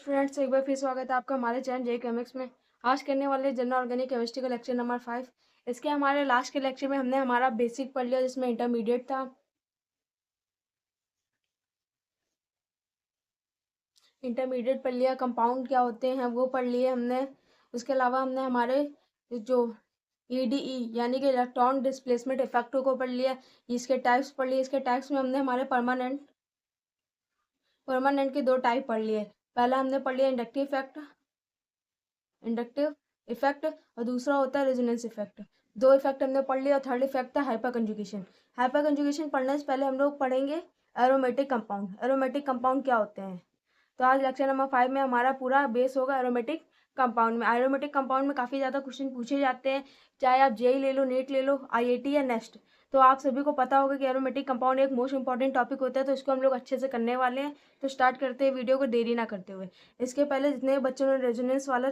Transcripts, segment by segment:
Friends, एक बार फिर स्वागत है आपका हमारे चैनल जे केमिक्स में। आज करने वाले जनरल ऑर्गेनिक केमिस्ट्री का लेक्चर नंबर 5। इसके हमारे लास्ट के लेक्चर में हमने हमारा बेसिक पढ़ लिया, जिसमें इंटरमीडिएट था। इंटरमीडिएट पढ़ लिया, कंपाउंड क्या होते हैं वो पढ़ लिए हमने। उसके अलावा हमने हमारे जो ईडीई यानी कि इलेक्ट्रॉन डिस्प्लेसमेंट इफेक्ट को पढ़ लिया। इसके टाइप्स पढ़ लिए। इसके टाइप्स में हमने हमारे परमानेंट के दो टाइप पढ़ लिए। पहला हमने पढ़ लिया इंडक्टिव इफेक्ट, और दूसरा होता है रेजोनेंस इफेक्ट। दो इफेक्ट हमने पढ़ लिया, और थर्ड इफेक्ट था हाइपर कंजुगेशन। हाइपर कंजुगेशन पढ़ने से पहले हम लोग पढ़ेंगे एरोमेटिक कंपाउंड। एरोमेटिक कंपाउंड क्या होते हैं? तो आज लेक्चर नंबर 5 में हमारा पूरा बेस होगा एरोमेटिक कंपाउंड में। एरोमेटिक कंपाउंड में काफ़ी ज़्यादा क्वेश्चन पूछे जाते हैं, चाहे आप जेई ले लो, नीट ले लो, आईआईटी या नेक्स्ट। तो आप सभी को पता होगा कि एरोमेटिक कंपाउंड एक मोस्ट इंपॉर्टेंट टॉपिक होता है, तो इसको हम लोग अच्छे से करने वाले हैं। तो स्टार्ट करते हैं वीडियो को देरी ना करते हुए। इसके पहले जितने बच्चों ने रेजोनेंस वाला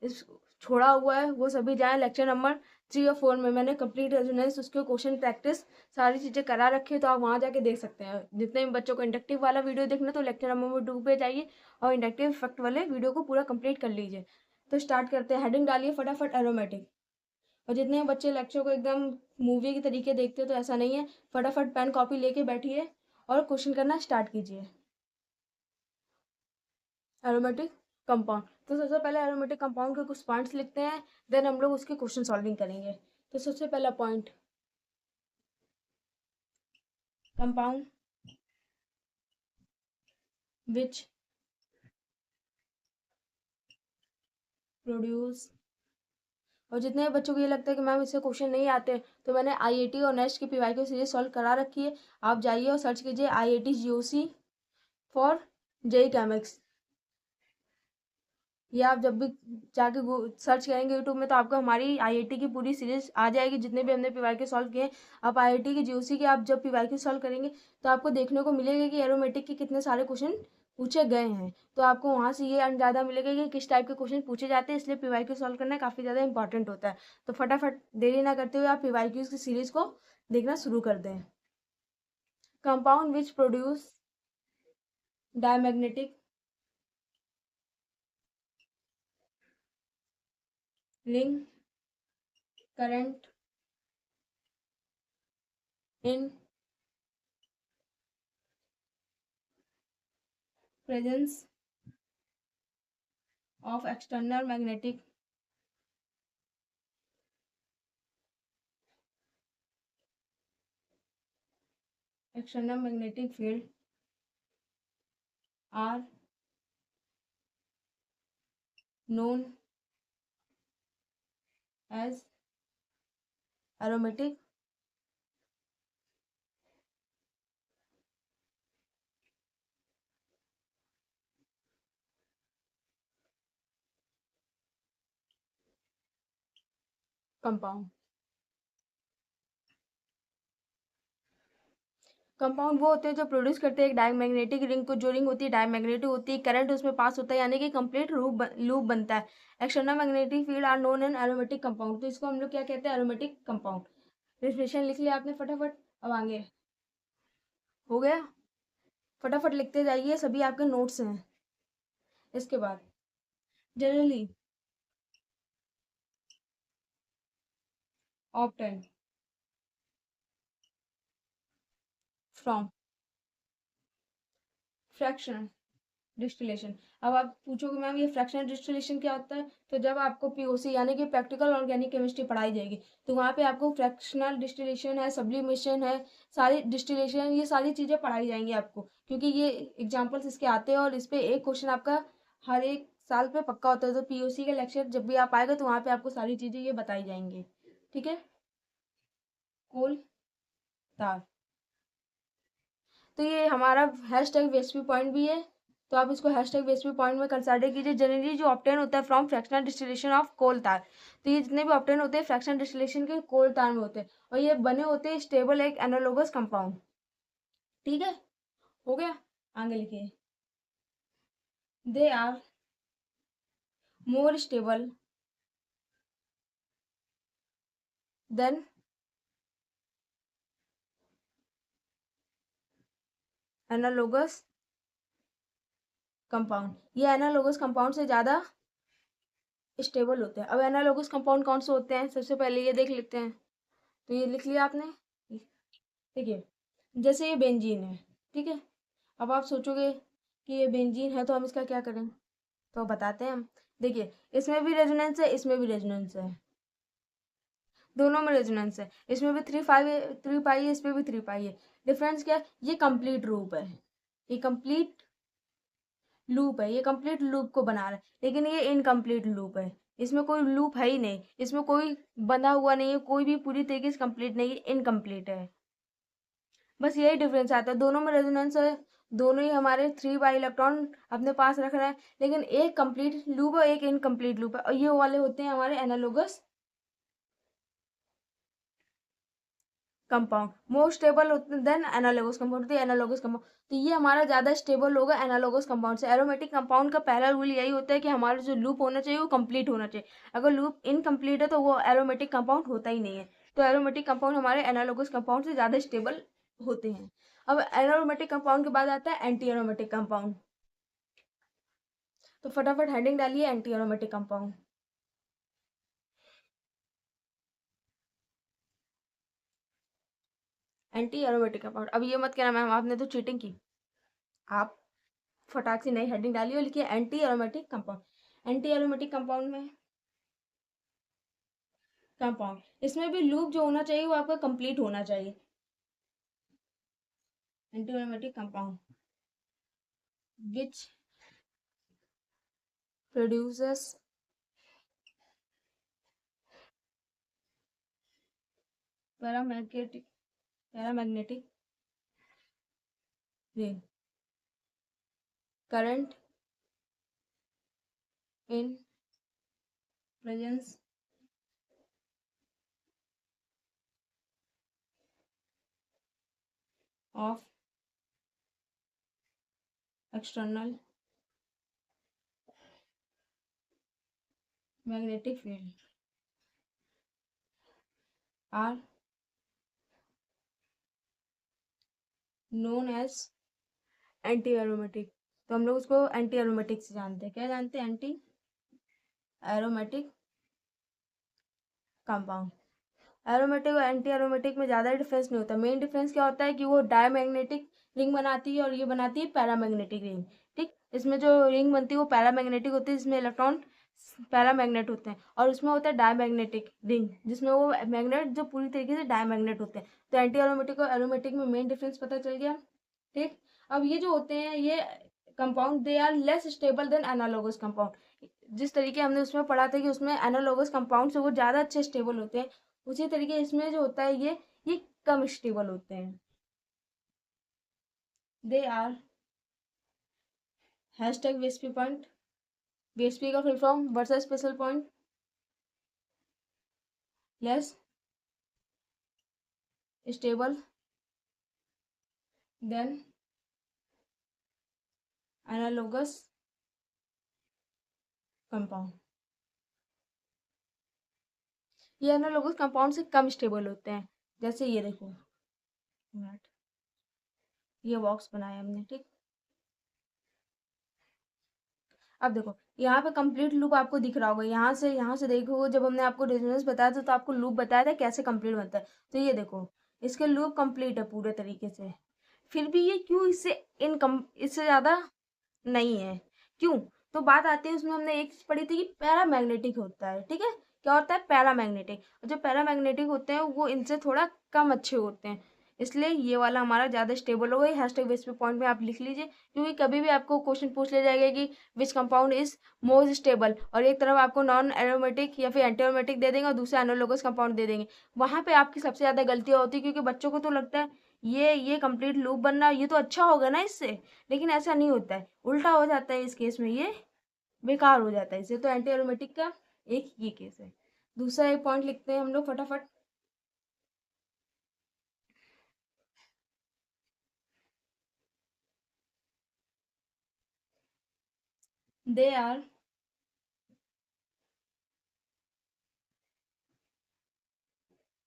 इस छोड़ा हुआ है वो सभी जाएं लेक्चर नंबर 3 और 4 में। मैंने कंप्लीट रेजोनेंस उसके क्वेश्चन प्रैक्टिस सारी चीज़ें करा रखी है, तो आप वहाँ जाके देख सकते हैं। जितने भी बच्चों को इंडक्टिव वाला वीडियो देखना तो लेक्चर नंबर 2 पे जाइए और इंडक्टिव इफेक्ट वाले वीडियो को पूरा कंप्लीट कर लीजिए। तो स्टार्ट करते हैं। हेडिंग डालिए फटाफट एरोमेटिक। और जितने बच्चे लेक्चर को एकदम मूवी के तरीके देखते हैं तो ऐसा नहीं है, फटाफट पेन कॉपी लेके बैठिए और क्वेश्चन करना स्टार्ट कीजिए। Aromatic compound. तो सबसे पहले एरोमेटिक कंपाउंड के कुछ पॉइंट्स लिखते हैं, देन हम लोग उसके क्वेश्चन सॉल्विंग करेंगे। तो सबसे पहला पॉइंट, कंपाउंड विच प्रोड्यूस। और जितने बच्चों को ये लगता है कि मैम इससे क्वेश्चन नहीं आते, तो मैंने आईआईटी और नेक्स्ट की पीवाईक्यू सीरीज सॉल्व करा रखी है। आप जाइए और सर्च कीजिए आईआईटी जीओसी फॉर जेई केमिक्स। ये आप जब भी जाके सर्च करेंगे यूट्यूब में तो आपको हमारी आईआईटी की पूरी सीरीज आ जाएगी, जितने भी हमने पीवाईक्यू सॉल्व किए। आप आईआईटी की जीओसी के आप जब पीवाईक्यू सॉल्व करेंगे तो आपको देखने को मिलेगा कि एरोमेटिक के कितने सारे क्वेश्चन पूछे गए हैं। तो आपको वहाँ से ये अंदाजा मिलेगा कि किस टाइप के क्वेश्चन पूछे जाते हैं, इसलिए पीवाईक्यू सॉल्व करना काफ़ी ज़्यादा इंपॉर्टेंट होता है। तो फटाफट देरी ना करते हुए आप पीवाईक्यूज की सीरीज को देखना शुरू कर दें। Compound which produce diamagnetic ring current in presence of external magnetic field are known as aromatic compound। Compound वो होते हैं जो प्रोड्यूस करते हैं एक डायमैग्नेटिक रिंग को। जो रिंग होती है डायमैग्नेटिक होती है, करंट उसमें पास होता है, यानी कि कंप्लीट लूप बनता है। External magnetic field are non an aromatic compound. तो इसको हम लोग क्या कहते हैं? Aromatic compound. डेफिनेशन लिख लिया आपने फटाफट। अब आगे हो गया, फटाफट लिखते जाइए, सभी आपके नोट्स हैं। इसके बाद generally obtain from fraction distillation. अब आप पूछोगे मैम ये फ्रैक्शनल डिस्टिलेशन क्या होता है? तो जब आपको पीओसी यानी कि प्रैक्टिकल ऑर्गेनिक केमिस्ट्री पढ़ाई जाएगी तो वहाँ पे आपको फ्रैक्शनल डिस्टिलेशन है, सब्लिमेशन है, सारी डिस्टिलेशन, ये सारी चीज़ें पढ़ाई जाएंगी आपको, क्योंकि ये एग्जाम्पल्स इसके आते हैं और इस पे एक क्वेश्चन आपका हर एक साल पे पक्का होता है। तो पीओसी का लेक्चर जब भी आप आएगा तो वहाँ पे आपको सारी चीज़ें ये बताई जाएंगी। ठीक है। कोल तार। तो ये हमारा हैशटैग वेस्पी पॉइंट भी है, तो आप इसको हैशटैग वेस्पी पॉइंट में कंसिडर कीजिए। जनरली जो ऑप्टेन होता है from fractional distillation of coal tar. तो ये जितने भी ऑप्टेन होते हैं फ्रैक्शनल डिस्टिलेशन के कोल तार में होते हैं, और ये बने होते हैं स्टेबल एक एनालोगस कंपाउंड। ठीक है, हो गया। आगे लिखिए, they are more stable than analogous compound, ये एनालोगस कंपाउंड से ज़्यादा स्टेबल होते हैं। अब एनालोगस कंपाउंड कौन से होते हैं, सबसे पहले ये देख लेते हैं। तो ये लिख लिया आपने, देखिए जैसे ये बेंजीन है, ठीक है। अब आप सोचोगे कि ये बेंजीन है तो हम इसका क्या करें, तो बताते हैं हम। देखिए इसमें भी रेजोनेंस है, इसमें भी रेजोनेंस है, दोनों में रेजोनेंस है। इसमें भी 3 पाई है, इसमें भी 3 पाई है। डिफरेंस क्या है, ये कंप्लीट लूप है, ये कंप्लीट लूप है, ये कंप्लीट लूप को बना रहा है, लेकिन ये इनकम्प्लीट लूप है, इसमें कोई लूप है ही नहीं, इसमें कोई बंधा हुआ नहीं है, कोई भी पूरी तरीके से कंप्लीट नहीं है, इनकम्प्लीट है। बस यही डिफरेंस आता है, दोनों में रेजोनेंस है, दोनों ही हमारे 3 बाई इलेक्ट्रॉन अपने पास रख रहे हैं, लेकिन एक कंप्लीट लूप है, एक इनकम्प्लीट लूप है, और ये वाले होते हैं हमारे एनालोगस कंपाउंड। मोर स्टेबल देन एनालोगस कंपाउंड, तो एनालोगस कंपाउंड, तो ये हमारा ज़्यादा स्टेबल होगा एनालोगस कंपाउंड से। एरोमेटिक कंपाउंड का पहला रूल यही होता है कि हमारा जो लूप होना चाहिए वो कंप्लीट होना चाहिए, अगर लूप इनकम्प्लीट है तो वो एरोमेटिक कंपाउंड होता ही नहीं है। तो एरोमेटिक कंपाउंड हमारे एनालोगस कंपाउंड से ज़्यादा स्टेबल होते हैं। अब एरोमेटिक कंपाउंड के बाद आता है एंटी एरोमेटिक कंपाउंड, तो फटाफट हेडिंग डालिए anti aromatic compound. Anti aromatic compound, अब ये मत कहना मैम आपने तो चीटिंग की, आप फटाक से नई हेडिंग डालिए और लिखिए anti aromatic compound. Anti aromatic compound में कंपाउंड, इसमें भी लूप जो होना चाहिए वो आपका कंप्लीट होना चाहिए। Anti aromatic compound which produces paramagnetic paramagnetic ring current in presence of external magnetic field are known as anti aromatic. तो हम लोग उसको एंटी एरोमेटिक से जानते हैं, क्या जानते हैं, एंटी एरोमेटिक कंपाउंड। एरोमेटिक और एंटी एरोमेटिक में ज़्यादा डिफरेंस नहीं होता, मेन डिफरेंस क्या होता है कि वो डायमैग्नेटिक रिंग बनाती है और ये बनाती है पैरामैग्नेटिक रिंग, ठीक। इसमें जो रिंग बनती है वो पैरामैग्नेटिक होती है, जिसमें इलेक्ट्रॉन पैरामैग्नेट होते हैं, और उसमें होता है डायमैग्नेटिक रिंग जिसमें वो मैग्नेट जो पूरी तरीके से डायमैग्नेट होते हैं। तो एंटी एरोमेटिक और एरोमेटिक में मेन डिफरेंस पता चल गया, ठीक। अब ये जो होते हैं ये compound they are less stable than analogous compound. जिस तरीके हमने उसमें पढ़ा था कि उसमें एनालोगस कंपाउंड से वो ज़्यादा अच्छे स्टेबल होते हैं, उसी तरीके इसमें जो होता है ये कम स्टेबल होते हैं। They are hashtag VSP point, VSP का full form versa special point, less stable than analogous compound. ये एनालोगस कंपाउंड से कम स्टेबल होते हैं, जैसे ये देखो, मिनट, ये बॉक्स बनाया हमने, ठीक। अब देखो यहाँ पे कंप्लीट लूप आपको दिख रहा होगा, यहाँ से देखो, जब हमने आपको रेजोनेंस बताया था तो आपको लूप बताया था कैसे कंप्लीट बनता है। तो ये देखो इसके लूप कंप्लीट है पूरे तरीके से, फिर भी ये क्यों इससे ज़्यादा नहीं है, क्यों। तो बात आती है उसमें हमने एक चीज पढ़ी थी कि पैरामैग्नेटिक होता है, ठीक है। क्या होता है, पैरामैग्नेटिक, और जो पैरामैग्नेटिक होते हैं वो इनसे थोड़ा कम अच्छे होते हैं, इसलिए ये वाला हमारा ज़्यादा स्टेबल होगा। ये हैशटैग बेस पे पॉइंट में आप लिख लीजिए, क्योंकि कभी भी आपको क्वेश्चन पूछ लिया जाएगा कि which compound is more stable, और एक तरफ आपको नॉन एरोमेटिक या फिर एंटी एरोमेटिक दे देंगे और दूसरा एनालोगस कंपाउंड दे देंगे, वहाँ पे आपकी सबसे ज़्यादा गलतियाँ होती है, क्योंकि बच्चों को तो लगता है ये कंप्लीट लूप बनना ये तो अच्छा होगा ना इससे, लेकिन ऐसा नहीं होता है, उल्टा हो जाता है इस केस में, ये बेकार हो जाता है इससे। तो एंटी एरोमेटिक का एक ये केस है। दूसरा एक पॉइंट लिखते हैं हम लोग फटाफट, they are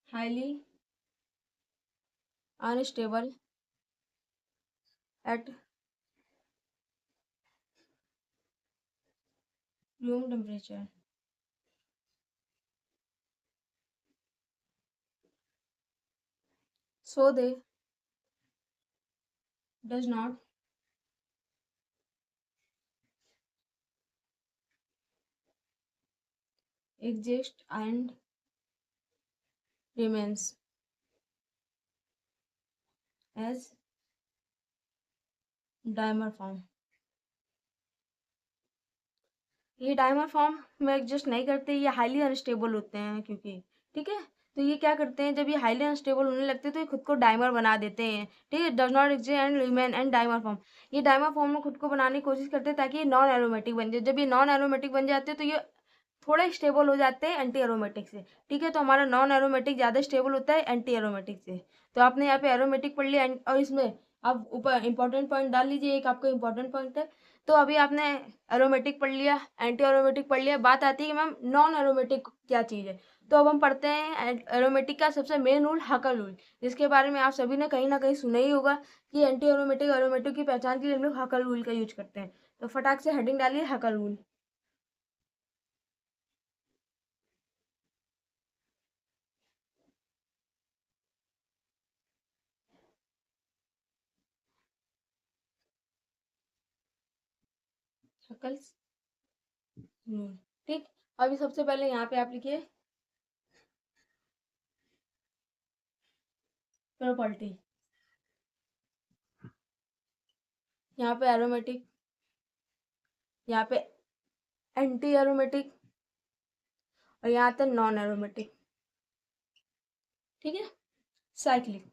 highly unstable at room temperature so they does not exist and remains as dimer form। ये डायमर फॉर्म में एग्जिस्ट नहीं करते, ये हाईली अनस्टेबल होते हैं क्योंकि, ठीक है। तो ये क्या करते हैं, जब ये हाईली अनस्टेबल होने लगते हैं तो ये खुद को डायमर बना देते हैं, ठीक है। Does not exist and remain and dimer form, ये डायमर फॉर्म में खुद को बनाने की कोशिश करते हैं ताकि ये नॉन एरोमेटिक बन जाए। जब ये नॉन एरोमेटिक बन जाते हैं तो ये थोड़ा स्टेबल हो जाते हैं एंटी एरोमेटिक से, ठीक है। तो हमारा नॉन एरोमेटिक ज़्यादा स्टेबल होता है एंटी एरोमेटिक से। तो आपने यहाँ पे एरोमेटिक पढ़ लिया और इसमें आप ऊपर इंपॉर्टेंट पॉइंट डाल लीजिए, एक आपका इंपॉर्टेंट पॉइंट है। तो अभी आपने एरोमेटिक पढ़ लिया, एंटी एरोमेटिक पढ़ लिया, बात आती है कि मैम नॉन एरोमेटिक क्या चीज़ है। तो अब हम पढ़ते हैं एरोमेटिक का सबसे मेन रूल, हाकर रूल, जिसके बारे में आप सभी ने कहीं ना कहीं सुना ही होगा कि एंटी एरोमेटिक एरोमेटिक की पहचान के लिए हम लोग हाकर रूल का यूज करते हैं। तो फटाक से हेडिंग डालिए, हाकर रूल। हकल्स रूल, ठीक। अभी सबसे पहले यहाँ पे आप लिखिए प्रॉपर्टी, यहाँ पे एरोमेटिक, यहाँ पे एंटी एरोमेटिक और यहाँ पे नॉन एरोमेटिक, ठीक है। साइक्लिक,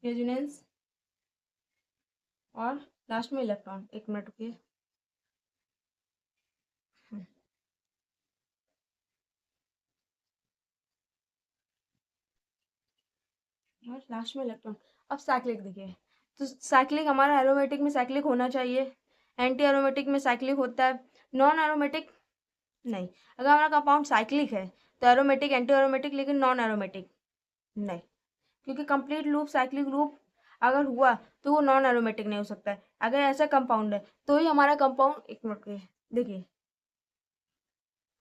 रेजोनेंस और लास्ट में इलेक्ट्रॉन। एक मिनट रुकिए, और लास्ट में इलेक्ट्रॉन। अब साइक्लिक देखिए, तो साइक्लिक हमारा एरोमेटिक में साइक्लिक होना चाहिए, एंटी एरोमेटिक में साइक्लिक होता है, नॉन एरोमेटिक नहीं। अगर हमारा कंपाउंड साइक्लिक है तो एरोमेटिक एंटी एरोमेटिक, लेकिन नॉन एरोमेटिक नहीं, क्योंकि कंप्लीट लूप साइक्लिक लूप अगर हुआ तो वो नॉन एरोमेटिक नहीं हो सकता है। अगर ऐसा कंपाउंड है तो ही हमारा कंपाउंड, एक मिनट के देखिए,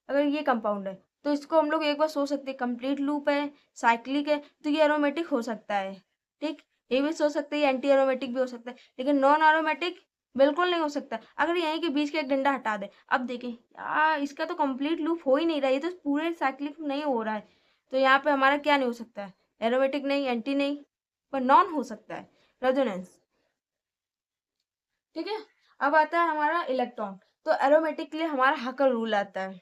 अगर ये कंपाउंड है तो इसको हम लोग एक बार सोच सकते हैं, कंप्लीट लूप है, साइक्लिक है, तो ये एरोमेटिक हो सकता है, ठीक। ये भी सोच सकते हैं, एंटी एरोमेटिक भी हो सकता है, लेकिन नॉन एरोमेटिक बिल्कुल नहीं हो सकता। अगर यहीं के बीच का एक डंडा हटा दे, अब देखें यार इसका तो कंप्लीट लूप हो ही नहीं रहा है, ये तो पूरे साइक्लिक नहीं हो रहा है। तो यहाँ पे हमारा क्या नहीं हो सकता है, एरोमेटिक नहीं, एंटी नहीं, पर नॉन हो सकता है, रेजोनेंस, ठीक है। अब आता है हमारा इलेक्ट्रॉन। तो एरोमेटिक के लिए हमारा हाकर रूल आता है।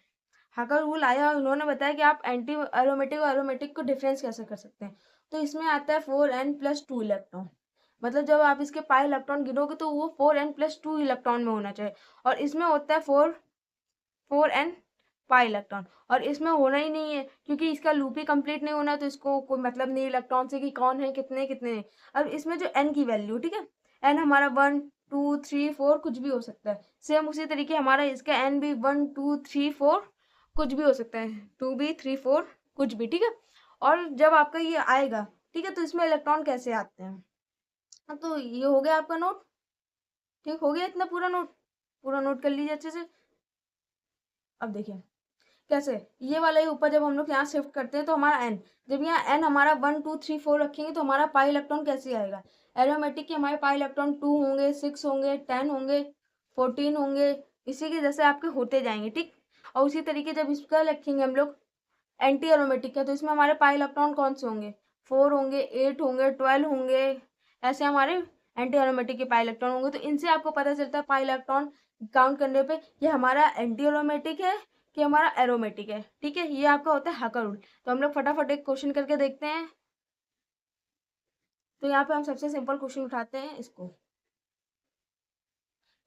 हाकर रूल आया और उन्होंने बताया कि आप एंटी एरोमेटिक और एरोमेटिक को डिफरेंस कैसे कर सकते हैं। तो इसमें आता है 4n+2 इलेक्ट्रॉन, मतलब जब आप इसके पाई इलेक्ट्रॉन गिनोगे तो वो 4n+2 इलेक्ट्रॉन में होना चाहिए, और इसमें होता है 4n पाई इलेक्ट्रॉन, और इसमें होना ही नहीं है क्योंकि इसका लूप ही कंप्लीट नहीं होना, तो इसको कोई मतलब नहीं इलेक्ट्रॉन से कि कौन है कितने कितने नहीं। अब इसमें जो n की वैल्यू, ठीक है, n हमारा 1 2 3 4 कुछ भी हो सकता है। सेम उसी तरीके हमारा इसका n भी 1 2 3 4 कुछ भी हो सकता है, 2 भी 3 4 कुछ भी, ठीक है। और जब आपका ये आएगा, ठीक है, तो इसमें इलेक्ट्रॉन कैसे आते हैं। हाँ, तो ये हो गया आपका नोट, ठीक हो गया इतना पूरा नोट, पूरा नोट कर लीजिए अच्छे से। अब देखिए कैसे, ये वाला ही ऊपर जब हम लोग यहाँ शिफ्ट करते हैं तो हमारा एन, जब यहाँ एन हमारा 1 2 3 4 रखेंगे तो हमारा पाई इलेक्ट्रॉन कैसे आएगा। एरोमेटिक के हमारे पाई इलेक्ट्रॉन 2 होंगे, 6 होंगे, 10 होंगे, 14 होंगे, इसी के जैसे आपके होते जाएंगे, ठीक। और उसी तरीके जब इसका लिखेंगे हम लोग एंटी एरोमेटिक का, तो इसमें हमारे पाई इलेक्ट्रॉन कौन से होंगे, 4 होंगे, 8 होंगे, 12 होंगे, ऐसे हमारे एंटी एरोमेटिक के पाई इलेक्ट्रॉन होंगे। तो इनसे आपको पता चलता है पाई इलेक्ट्रॉन काउंट करने पे ये हमारा एंटी एरोमेटिक है कि हमारा एरोमेटिक है, ठीक है। ये आपका होता है हाकर रूल। तो हम लोग फटाफट एक क्वेश्चन करके देखते हैं। तो यहाँ पे हम सबसे सिंपल क्वेश्चन उठाते हैं इसको,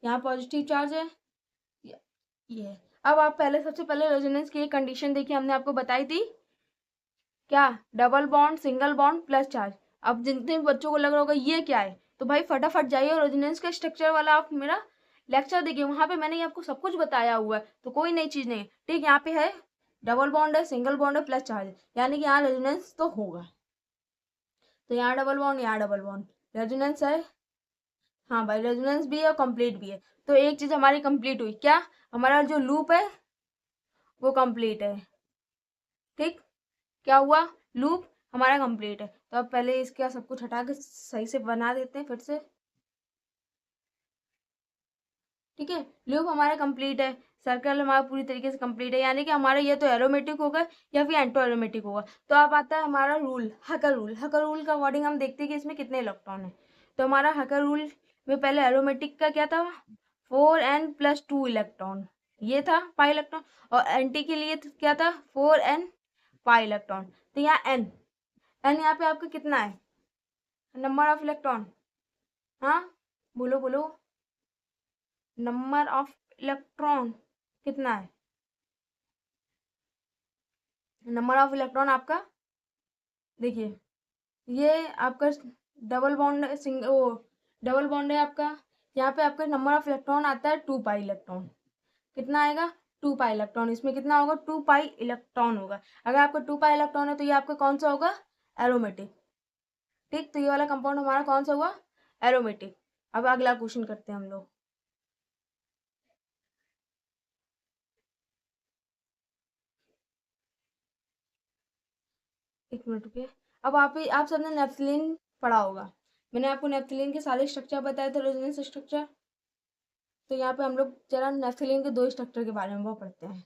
यहाँ पॉजिटिव चार्ज है, ये है। अब आप पहले सबसे पहले रेजोनेंस की एक कंडीशन देखिए, हमने आपको बताई थी क्या, double bond, single bond, plus charge. अब जितने भी बच्चों को लग रहा होगा ये क्या है, तो भाई फटाफट जाइए और रेजोनेंस का स्ट्रक्चर वाला आप मेरा लेक्चर देखिए, वहां पे मैंने आपको सब कुछ बताया हुआ है, तो कोई नई चीज नहीं है, ठीक। यहाँ पे है डबल बॉन्ड है, सिंगल बॉन्ड है, प्लस चार्ज है, यानी कि यहाँ रेजोनेंस तो होगा। तो यहाँ डबल बॉन्ड, यहाँ डबल बॉन्ड, रेजोनेंस है, हाँ भाई, रेजोनेंस भी है और कंप्लीट भी है। तो एक चीज हमारी कंप्लीट हुई, क्या? हमारा जो लूप है वो कंप्लीट है। ठीक, क्या हुआ? लूप हमारा कंप्लीट है। तो अब पहले इसका सब कुछ हटा के सही से बना देते हैं फिर से। ठीक है, लूप हमारा कंप्लीट है, सर्कल हमारा पूरी तरीके से कंप्लीट है, यानी कि हमारा ये तो एरोमेटिक होगा या फिर एंटो एरोमेटिक होगा। तो अब आता है हमारा रूल, हकर रूल। हकर रूल का वर्डिंग हम देखते हैं कि इसमें कितने इलेक्ट्रॉन है। तो हमारा हकर रूल में पहले एरोमेटिक का क्या था? 4n+2 इलेक्ट्रॉन, ये था पाई इलेक्ट्रॉन। और एंटी के लिए क्या था? 4n pi electron. तो यहाँ एन, एन यहाँ पे आपका कितना है? Number of electron. हाँ, बोलो बोलो, नंबर ऑफ इलेक्ट्रॉन कितना है? नंबर ऑफ इलेक्ट्रॉन आपका, देखिए, ये आपका डबल बॉन्ड वो डबल बॉन्ड है आपका। यहाँ पे आपका नंबर ऑफ इलेक्ट्रॉन आता है 2 पाई इलेक्ट्रॉन। कितना आएगा? 2 पाई इलेक्ट्रॉन। इसमें कितना होगा? 2 पाई इलेक्ट्रॉन होगा। अगर आपका 2 पाई इलेक्ट्रॉन है तो ये आपका कौन सा होगा? एरोमेटिक। ठीक, तो ये वाला कंपाउंड हमारा कौन सा हुआ? एरोमेटिक। अब अगला क्वेश्चन करते हैं हम लोग। एक मिनट रुकिए। अब आप सबने नेफ्थलीन पढ़ा होगा। मैंने आपको नेफ्थलीन के सारे स्ट्रक्चर बताए थे, रेजोनेंस स्ट्रक्चर। तो यहाँ पे हम लोग जरा नेफ्थलीन के 2 स्ट्रक्चर के बारे में वो पढ़ते हैं।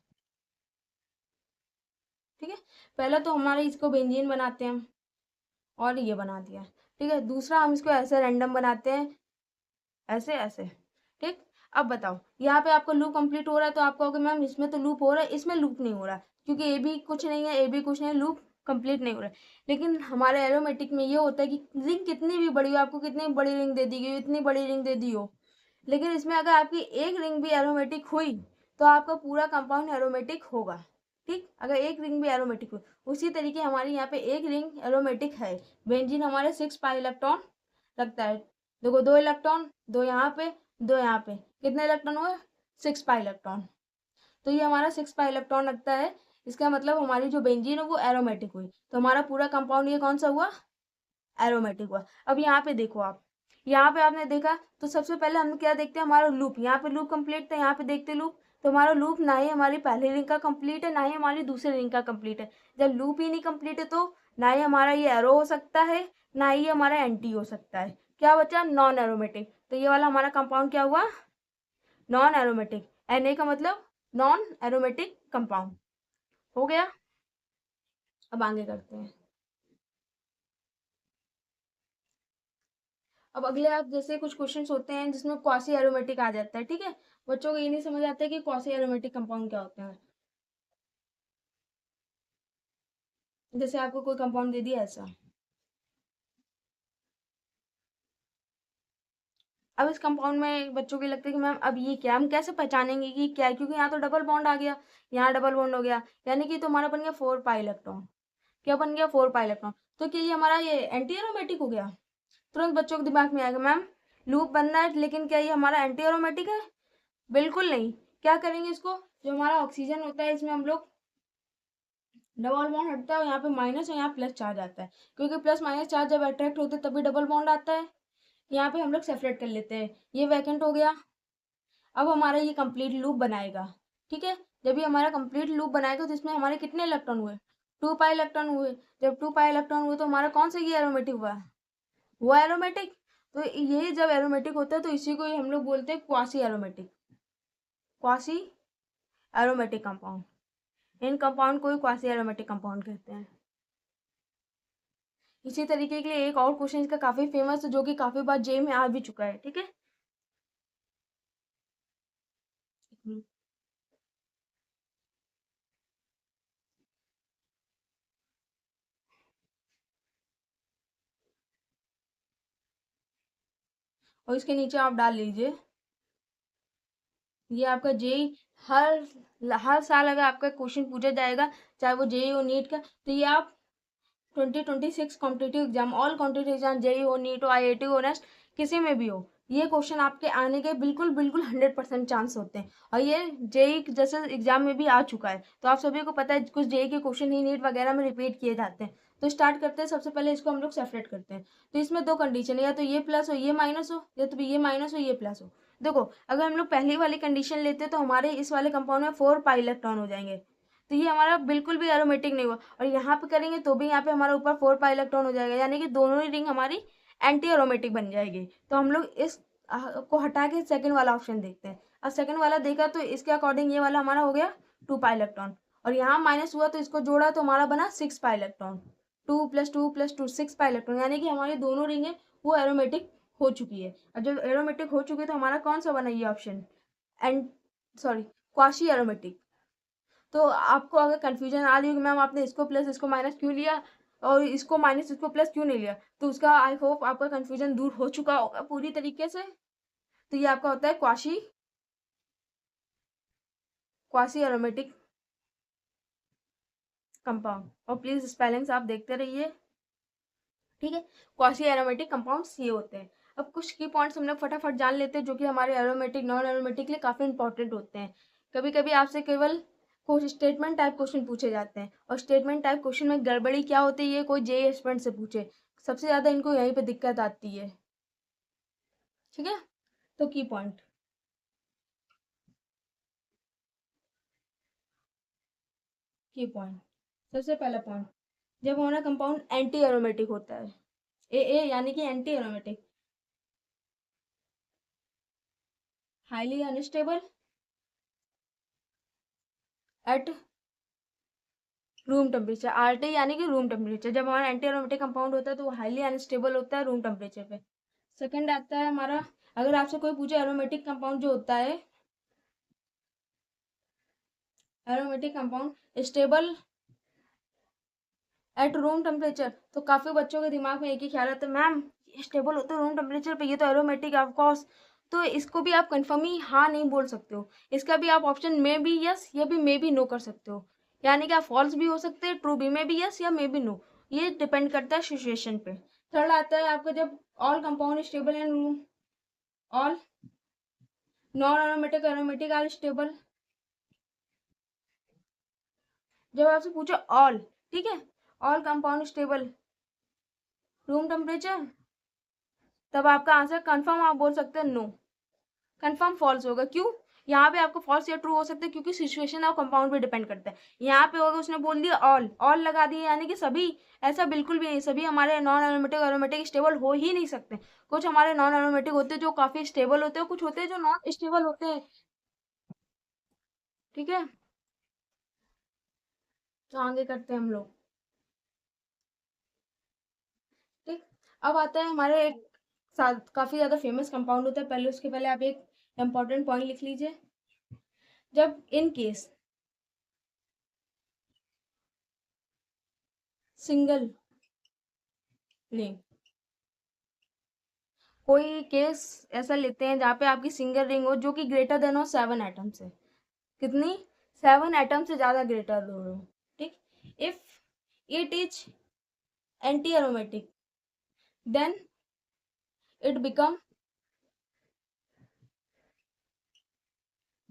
ठीक है, पहला तो हमारे इसको बेंजीन बनाते हैं हम, और ये बना दिया। ठीक है, दूसरा हम इसको ऐसे रैंडम बनाते हैं, ऐसे ऐसे। ठीक, अब बताओ, यहाँ पे आपका लूप कंप्लीट हो रहा है तो आप कहोगे मैम इसमें तो लूप हो रहा है, इसमें लूप नहीं हो रहा, क्योंकि ए भी कुछ नहीं है, ए भी कुछ नहीं है, लूप कंप्लीट नहीं हो रहा है। लेकिन हमारे एरोमेटिक में ये होता है कि रिंग कितनी भी बड़ी हो, आपको कितनी बड़ी रिंग दे दी गई, इतनी बड़ी रिंग दे दी हो, लेकिन इसमें अगर आपकी एक रिंग भी एरोमेटिक हुई तो आपका पूरा कंपाउंड एरोमेटिक होगा। ठीक, अगर एक रिंग भी एरोमेटिक हुई। उसी तरीके हमारे यहाँ पे एक रिंग एरोमेटिक है। बेंजीन हमारे 6 पाई इलेक्ट्रॉन रखता है। देखो, 2 इलेक्ट्रॉन, 2 यहाँ पे, 2 यहाँ पे, कितने इलेक्ट्रॉन हुए? 6 पाई इलेक्ट्रॉन। तो ये हमारा 6 पाई इलेक्ट्रॉन रखता है। इसका मतलब हमारी जो बेंजीन है वो एरोमेटिक हुई। तो हमारा पूरा कंपाउंड ये कौन सा हुआ? एरोमेटिक हुआ। अब यहाँ पे देखो आप, यहाँ पे आपने देखा तो सबसे पहले हम क्या देखते हैं? हमारा लूप, यहाँ पे लूप कंप्लीट था, यहाँ पे देखते लूप। तो हमारा लूप ना ही हमारी पहली रिंग का कंप्लीट है, ना ही हमारी दूसरी रिंग का कंप्लीट है। जब लूप ही नहीं कंप्लीट है तो ना ही हमारा ये एरो हो सकता है, ना ही हमारा एंटी हो सकता है। क्या बचा? Non aromatic. तो ये वाला हमारा कंपाउंड क्या हुआ? Non aromatic. Na का मतलब नॉन एरोमेटिक कंपाउंड। हो गया, अब आगे करते हैं। अब अगले आप जैसे कुछ क्वेश्चंस होते हैं जिसमें क्वासी एरोमेटिक आ जाता है। ठीक है, बच्चों को ये नहीं समझ आता है कि क्वासी एरोमेटिक कंपाउंड क्या होते हैं। जैसे आपको कोई कंपाउंड दे दिया ऐसा, अब इस कंपाउंड में बच्चों को लगता है कि मैम अब ये क्या, हम कैसे पहचानेंगे कि क्या है, क्योंकि यहाँ तो डबल बॉन्ड आ गया, यहाँ डबल बॉन्ड हो गया, यानी कि तो हमारा बन गया 4 पाई इलेक्ट्रॉन। क्या बन गया? 4 पाई इलेक्ट्रॉन। तो क्या ये हमारा ये एंटी एरोमेटिक हो गया? तुरंत बच्चों के दिमाग में आएगा मैम लूप बनना है, लेकिन क्या ये हमारा एंटी एरोमेटिक है? बिल्कुल नहीं। क्या करेंगे इसको? जो हमारा ऑक्सीजन होता है इसमें हम लोग डबल बॉन्ड हटता है और यहाँ पे माइनस और यहाँ प्लस चार्ज आता है, क्योंकि प्लस माइनस चार्ज जब अट्रैक्ट होते हैं तभी डबल बॉन्ड आता है। यहाँ पे हम लोग सेपरेट कर लेते हैं, ये वैकेंट हो गया। अब हमारा ये कंप्लीट लूप बनाएगा। ठीक है, जब ये हमारा कंप्लीट लूप बनाएगा तो इसमें हमारे कितने इलेक्ट्रॉन हुए? 2 पाई इलेक्ट्रॉन हुए। जब 2 पाई इलेक्ट्रॉन हुए तो हमारा कौन सा ये एरोमेटिक हुआ? वो एरोमेटिक। तो ये जब एरोमेटिक होता है तो इसी को ही हम लोग बोलते हैं quasi aromatic. Quasi aromatic compound, इन कंपाउंड को ही क्वासी एरोमेटिक कंपाउंड कहते हैं। इसी तरीके के लिए एक और क्वेश्चन इसका काफी फेमस है, जो कि काफी बार जे में आ भी चुका है। ठीक है, और इसके नीचे आप डाल लीजिए, ये आपका जेई हर साल अगर आपका क्वेश्चन पूछा जाएगा, चाहे वो जेई हो नीट का, तो ये आप 2026 competitive exam, all competitive exam, JEE हो, नीट हो, आईआईटी हो, नेस्ट किसी में भी हो, ये क्वेश्चन आपके आने के बिल्कुल बिल्कुल 100% चांस होते हैं। और ये जेई जैसे एग्जाम में भी आ चुका है, तो आप सभी को पता है कुछ जेई के क्वेश्चन ही नीट वगैरह में रिपीट किए जाते हैं। तो स्टार्ट करते हैं, सबसे पहले इसको हम लोग सेपरेट करते हैं। तो इसमें दो कंडीशन है, या तो ये प्लस हो ये माइनस हो, या तो ये माइनस हो ये प्लस हो। देखो अगर हम लोग पहली वाली कंडीशन लेते हैं तो हमारे इस वाले कंपाउंड में 4 पाई इलेक्ट्रॉन हो जाएंगे, तो ये हमारा बिल्कुल भी एरोमेटिक नहीं हुआ। और यहाँ पे करेंगे तो भी यहाँ पे हमारे ऊपर 4 पाई इलेक्ट्रॉन हो जाएगा, यानी कि दोनों ही रिंग हमारी एंटी एरोमेटिक बन जाएगी। तो हम लोग इस को हटा के सेकंड वाला ऑप्शन देखते हैं। अब सेकंड वाला देखा तो इसके अकॉर्डिंग ये वाला हमारा हो गया 2 पाई इलेक्ट्रॉन, और यहाँ माइनस हुआ तो इसको जोड़ा तो हमारा बना 6 पाई इलेक्ट्रॉन। 2 + 2 + 2 6 पाई इलेक्ट्रॉन, यानी कि हमारी दोनों रिंग है वो एरोमेटिक हो चुकी है। और जब एरोमेटिक हो चुकी है तो हमारा कौन सा बना ये option, and sorry quasi aromatic. तो आपको अगर कंफ्यूजन आ रही हो कि मैम आपने इसको प्लस इसको माइनस क्यों लिया और इसको माइनस इसको प्लस क्यों नहीं लिया, तो उसका आई होप आपका कंफ्यूजन दूर हो चुका होगा पूरी तरीके से। तो ये आपका होता है क्वासी एरोमेटिक कंपाउंड, और प्लीज स्पेलिंग्स आप देखते रहिए, ठीक है। क्वासी एरोमेटिक कंपाउंड्स ये होते हैं। अब कुछ की पॉइंट्स हम लोग फटाफट जान लेते हैं जो कि हमारे एरोमेटिक नॉन एरोमेटिक के लिए काफी इंपॉर्टेंट होते हैं। कभी कभी आपसे केवल कुछ स्टेटमेंट टाइप क्वेश्चन पूछे जाते हैं, और स्टेटमेंट टाइप क्वेश्चन में गड़बड़ी क्या होती है ये कोई जेईई एस्पिरेंट से पूछे, सबसे ज्यादा इनको यहीं पे दिक्कत आती है, ठीक है। तो की पॉइंट, सबसे पहला पॉइंट, जब हमारा कंपाउंड एंटी एरोमेटिक होता है, ए यानी कि anti aromatic, highly unstable at room temperature, RT यानी कि रूम टेम्परेचर। जब हमारा एंटी एरोमेटिक कंपाउंड होता है तो वो हाईली अनस्टेबल होता है रूम टेम्परेचर पे। सेकंड आता है हमारा, अगर आपसे कोई पूछे एरोमेटिक कंपाउंड जो होता है, aromatic compound stable at room temperature, तो काफी बच्चों के दिमाग में एक ही ख्याल आता है, मैम स्टेबल होता है रूम टेम्परेचर पे, ये तो एरोमेटिक ऑफ कोर्स। तो इसको भी आप कंफर्म ही हाँ नहीं बोल सकते हो, इसका भी आप ऑप्शन में भी यस या भी मे भी नो कर सकते हो, यानी कि आप फॉल्स भी हो सकते हैं, ट्रू भी में भी यस या मे भी नो, ये डिपेंड करता है सिचुएशन पे। थर्ड आता है आपका, जब all compound stable and room, all non aromatic aromatic are stable, जब आपसे पूछे ऑल, ठीक है, all compound stable room temperature, तब आपका आंसर कंफर्म आप बोल सकते हैं नो, कंफर्म फॉल्स होगा। क्यों, यहाँ पे आपको फॉल्स या ट्रू हो सकता है क्योंकि सिचुएशन और कंपाउंड पे डिपेंड करता है। यहाँ पे होगा उसने बोल दिया ऑल, ऑल लगा दिया यानी कि सभी, ऐसा बिल्कुल भी नहीं, सभी हमारे नॉन एरोमेटिक एरोमेटिक स्टेबल हो ही नहीं सकते। कुछ हमारे नॉन एरोमेटिक होते हैं जो काफी स्टेबल होते हैं, कुछ होते हैं जो नॉन स्टेबल होते हैं, ठीक है। तो आगे करते हैं हम लोग, ठीक। अब आता है हमारे एक साथ काफी ज्यादा फेमस कंपाउंड होता है, पहले उसके पहले आप एक इंपॉर्टेंट पॉइंट लिख लीजिए। जब इन केस सिंगल नहीं, कोई केस ऐसा लेते हैं जहाँ पे आपकी सिंगल रिंग हो जो कि ग्रेटर देन हो 7 एटम से, कितनी, 7 एटम से ज्यादा ग्रेटर हो, ठीक। If it is anti aromatic then it become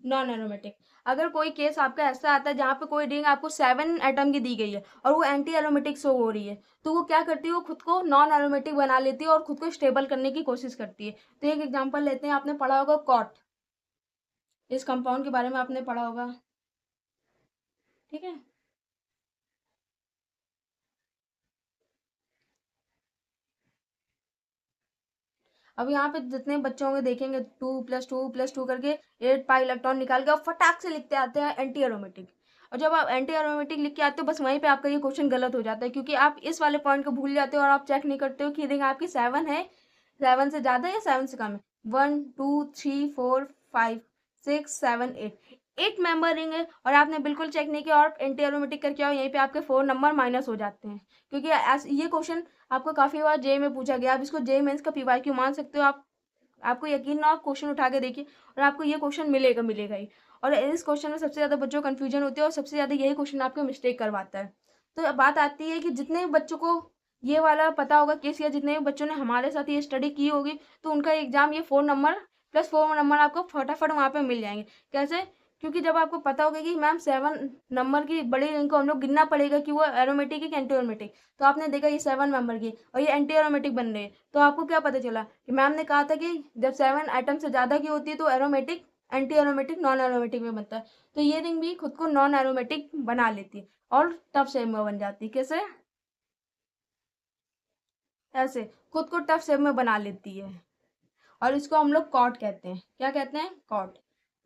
non aromatic. अगर कोई केस आपका ऐसा आता है जहाँ पे कोई रिंग आपको 7 एटम की दी गई है और वो एंटी एरोमेटिक शो हो रही है, तो वो क्या करती है, वो खुद को नॉन एरोमेटिक बना लेती है और खुद को स्टेबल करने की कोशिश करती है। तो एक एग्जांपल लेते हैं, आपने पढ़ा होगा कॉट, इस कंपाउंड के बारे में आपने पढ़ा होगा, ठीक है। अब यहाँ पे जितने बच्चे होंगे देखेंगे 2 + 2 + 2 करके 8 पाई इलेक्ट्रॉन निकाल के और फटाक से लिखते आते हैं एंटी एरोमेटिक। और जब आप एंटी एरोमेटिक लिख के आते हो बस वहीं पे आपका ये क्वेश्चन गलत हो जाता है, क्योंकि आप इस वाले पॉइंट को भूल जाते हो और आप चेक नहीं करते हो कि रिंग आपकी 7 है, 7 से ज्यादा या 7 से कम है। 1 2 3 4 5 6 7 8, 8 मेंबर रिंग है और आपने बिल्कुल चेक नहीं किया और एंटी एरोमेटिक करके आओ, यहीं पे आपके 4 नंबर माइनस हो जाते हैं। क्योंकि ये क्वेश्चन आपको काफी बार जे में पूछा गया, आप इसको जे मेंस का पीवाईक्यू मान सकते हो। आपको यकीन ना, आप क्वेश्चन उठा के देखिए और आपको ये क्वेश्चन मिलेगा मिलेगा ही। और इस क्वेश्चन में सबसे ज्यादा बच्चों को कंफ्यूजन होती है और सबसे ज्यादा यही क्वेश्चन आपको मिस्टेक करवाता है। तो अब बात आती है कि जितने बच्चों को ये वाला पता होगा केस, या जितने भी बच्चों ने हमारे साथ ये स्टडी की होगी, तो उनका एग्जाम ये 4 नंबर + 4 नंबर आपको फटाफट वहां पे मिल जाएंगे। कैसे, क्योंकि जब आपको पता होगा कि मैम 7 नंबर की बड़ी रिंग को हम लोग गिनना पड़ेगा कि वो एरोमेटिक है कि एंटी एरोमेटिक, तो आपने देखा ये 7 मेंबर की और ये एंटी एरोमेटिक बन रही है, तो आपको क्या पता चला कि मैम ने कहा था कि जब 7 आइटम से ज़्यादा की होती है तो aromatic, anti aromatic, non aromatic में बनता है। तो ये रिंग भी खुद को नॉन एरोमेटिक बना लेती है और टफ शेप में बन जाती है। कैसे? ऐसे खुद को टफ शेप में बना लेती है और इसको हम लोग कॉट कहते हैं। क्या कहते हैं? कॉट।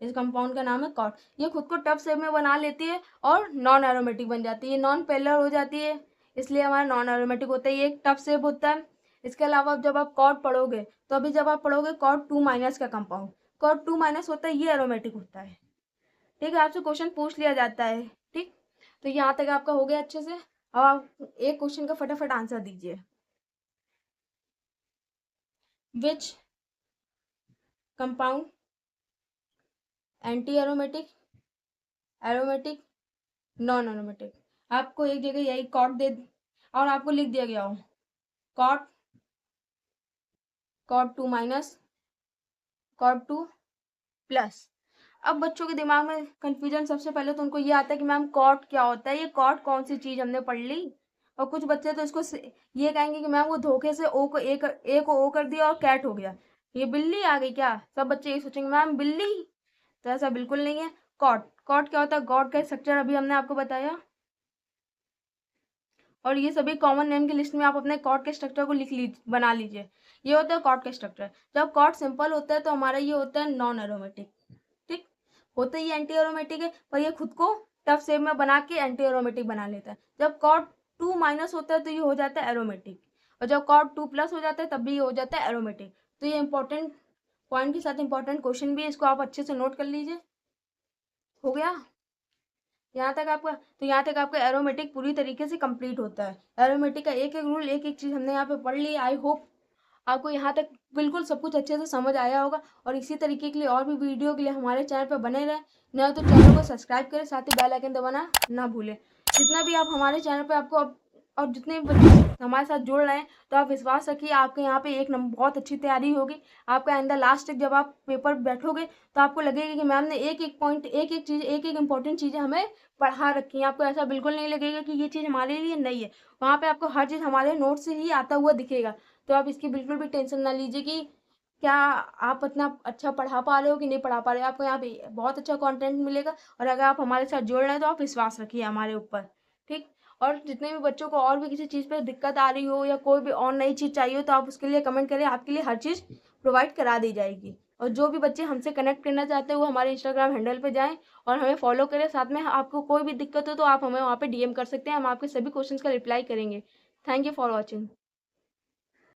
इस कंपाउंड का नाम है कॉट। ये खुद को टफ शेप में बना लेती है और नॉन एरोमेटिक बन जाती है, नॉन पेलर हो जाती है, इसलिए हमारा नॉन एरोमेटिक होता है। ये एक टफ शेप होता है। इसके अलावा जब आप कॉट पढ़ोगे तो अभी जब आप पढ़ोगे कॉट 2 माइनस का कंपाउंड, कॉट 2 माइनस होता है, ये एरोमेटिक होता है। ठीक है, आपसे क्वेश्चन पूछ लिया जाता है। ठीक, तो यहाँ तक आपका हो गया अच्छे से। अब आप एक क्वेश्चन का फटाफट आंसर दीजिए। Which compound anti aromatic, aromatic, non aromatic, आपको एक जगह यही कॉट दे और आपको लिख दिया गया हो cot, cot 2 minus, cot 2 plus. अब बच्चों के दिमाग में कंफ्यूजन सबसे पहले तो उनको ये आता है कि मैम कॉट क्या होता है, ये कॉट कौन सी चीज हमने पढ़ ली। और कुछ बच्चे तो इसको ये कहेंगे कि मैम वो धोखे से ओ को ए को ओ कर दिया और कैट हो गया, ये बिल्ली आ गई क्या। सब बच्चे ये सोचेंगे मैम बिल्ली, तो ऐसा बिल्कुल नहीं है। कॉट, कॉट क्या होता है? गॉड का स्ट्रक्चर अभी हमने आपको बताया और ये सभी कॉमन नेम की लिस्ट में आप अपने कॉट के स्ट्रक्चर को बना लीजिए। ये होता है कॉट का स्ट्रक्चर। जब कॉट सिंपल होता है तो हमारा ये होता है नॉन एरोमेटिक। ठीक, होता ही एंटी एरोमेटिक है पर ये खुद को टफ शेप में बना के एंटी एरोमेटिक बना लेता है। जब कॉट 2 माइनस होता है तो ये हो जाता है एरोमेटिक, और जब कॉट 2 प्लस हो जाता है तब भी ये हो जाता है एरोमेटिक। तो ये इंपॉर्टेंट पॉइंट के साथ इंपॉर्टेंट क्वेश्चन भी है, इसको आप अच्छे से नोट कर लीजिए। हो गया यहाँ तक आपका? तो यहाँ तक आपका एरोमेटिक पूरी तरीके से कंप्लीट होता है। एरोमेटिक का एक एक रूल, एक एक चीज़ हमने यहाँ पे पढ़ ली। आई होप आपको यहाँ तक बिल्कुल सब कुछ अच्छे से समझ आया होगा। और इसी तरीके के लिए और भी वीडियो के लिए हमारे चैनल पर बने रहें। नहीं तो चैनल को सब्सक्राइब करें, साथ ही बेल आइकन दबाना ना भूलें। जितना भी आप हमारे चैनल पर आपको और जितने भी बच्चे हमारे साथ जुड़ रहे हैं तो आप विश्वास रखिए आपके यहाँ पे एक नंबर बहुत अच्छी तैयारी होगी। आपका इन द लास्ट तक जब आप पेपर बैठोगे तो आपको लगेगा कि मैम ने एक एक पॉइंट, एक एक चीज़, एक एक इंपॉर्टेंट चीज़ें हमें पढ़ा रखी हैं। आपको ऐसा बिल्कुल नहीं लगेगा कि ये चीज़ हमारे लिए नहीं है। वहाँ पे आपको हर चीज़ हमारे नोट से ही आता हुआ दिखेगा। तो आप इसकी बिल्कुल भी टेंशन ना लीजिए कि क्या आप इतना अच्छा पढ़ा पा रहे हो कि नहीं पढ़ा पा रहे हो। आपको यहाँ पे बहुत अच्छा कंटेंट मिलेगा और अगर आप हमारे साथ जुड़ रहे हैं तो आप विश्वास रखिए हमारे ऊपर। ठीक, और जितने भी बच्चों को और भी किसी चीज़ पे दिक्कत आ रही हो या कोई भी और नई चीज़ चाहिए हो तो आप उसके लिए कमेंट करें, आपके लिए हर चीज़ प्रोवाइड करा दी जाएगी। और जो भी बच्चे हमसे कनेक्ट करना चाहते हैं वो हमारे इंस्टाग्राम हैंडल पे जाएं और हमें फॉलो करें। साथ में आपको कोई भी दिक्कत हो तो आप हमें वहाँ पे DM कर सकते हैं, हम आपके सभी क्वेश्चंस का रिप्लाई करेंगे। Thank you for watching.